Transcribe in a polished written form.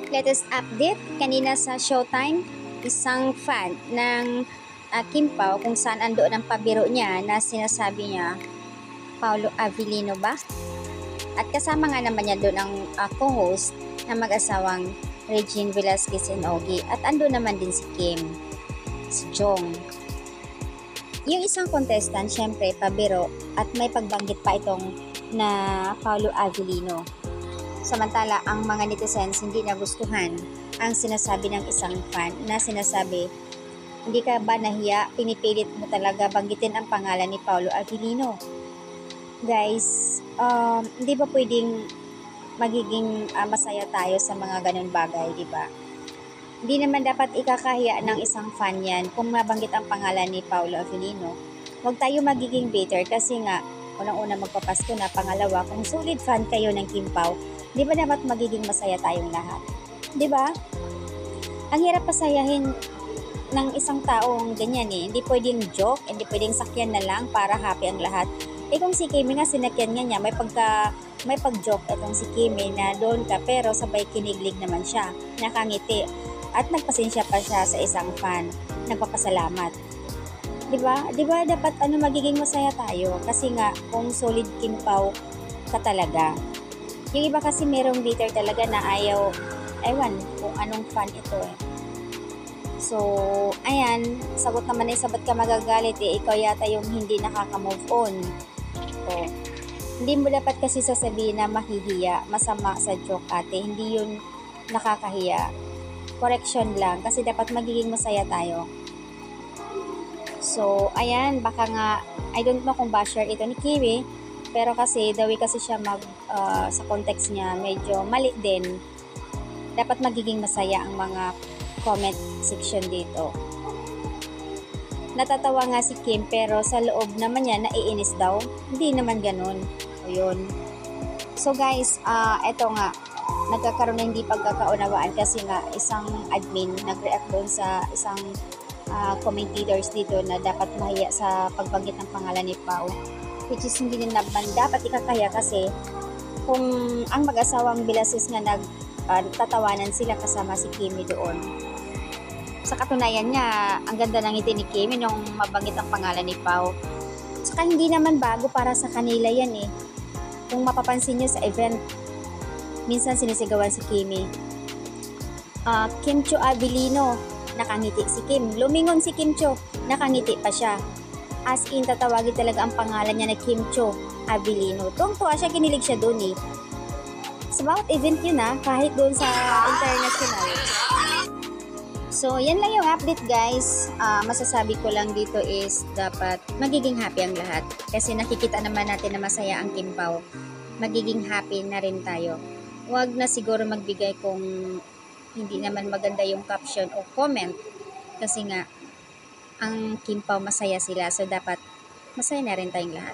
Latest update, kanina sa Showtime, isang fan ng Kim Pao kung saan andoon ang pabiro niya na sinasabi niya, Paolo Avellino ba? At kasama nga naman niya doon ang co-host na mag-asawang Regine Velasquez and Ogie. At andoon naman din si Kim, si Jong. Yung isang contestant, syempre, pabiro at may pagbanggit pa itong na Paolo Avellino. Samantala, ang mga netizens hindi nagustuhan ang sinasabi ng isang fan na sinasabi, hindi ka ba nahiya, pinipilit mo talaga banggitin ang pangalan ni Paolo Avellino. Guys, hindi ba pwedeng magiging masaya tayo sa mga ganun bagay, di ba? Hindi naman dapat ikakahiya ng isang fan yan kung mabanggit ang pangalan ni Paolo Avellino. Huwag tayo magiging bitter kasi nga, unang-una magpapasko na, pangalawa, kung solid fan kayo ng Kim Pao, di ba dapat magiging masaya tayong lahat? Di ba? Ang hirap pasayahin ng isang taong ganyan eh. Hindi pwedeng joke, hindi pwedeng sakyan na lang para happy ang lahat. Eh kung si Kimi nga sinakyan nga niya, may pag-joke itong si Kimi na doon ka pero sabay kiniglig naman siya, nakangiti. At nagpasensya pa siya sa isang fan, nagpapasalamat. 'Di ba? 'Di ba dapat magiging masaya tayo kasi nga kung solid Kim Pao ka talaga. Yung iba kasi merong bitter talaga na ayaw, ewan kung anong fan ito eh. So, ayan, sagot naman eh, sabat ka magagalit eh, ikaw yata yung hindi nakaka-move on. So, hindi mo dapat kasi sasabihin na mahihiya, masama sa joke ate, hindi yun nakakahiya. Correction lang, kasi dapat magiging masaya tayo. So, ayan, baka nga, I don't know kung basher ito ni Kiwi, pero kasi, the way kasi siya sa context niya, medyo mali din. Dapat magiging masaya ang mga comment section dito. Natatawa nga si Kim, pero sa loob naman niya, naiinis daw. Hindi naman ganun. O yun. So guys, eto nga, nagkakaroon na hindi pagkakaunawaan kasi nga isang admin nag-react doon sa isang commentators dito na dapat mahiya sa pagbanggit ng pangalan ni Pao, which is hindi din naman dapat ikakaya kasi kung ang mag-asawang Velasquez nga nagtatawanan sila kasama si Kimi doon. Sa katunayan niya, ang ganda ng ngiti ni Kimi nung mabanggit ang pangalan ni Pao. Saka hindi naman bago para sa kanila yan eh. Kung mapapansin nyo sa event, minsan sinisigawan si Kimi. Kim Cho Avellino, nakangiti si Kim. Lumingon si Kim Cho, nakangiti pa siya. As in, tatawagin talaga ang pangalan niya na Kim Cho Avellino. Tuwang-tuwa siya, kinilig siya doon eh. Sa bawat event yun kahit doon sa international. So, yan lang yung update guys. Masasabi ko lang dito is dapat magiging happy ang lahat. Kasi nakikita naman natin na masaya ang Kim Pao. Magiging happy na rin tayo. Huwag na siguro magbigay kung hindi naman maganda yung caption o comment. Kasi nga, ang Kim Pao masaya sila. So, dapat masaya na rin tayong lahat.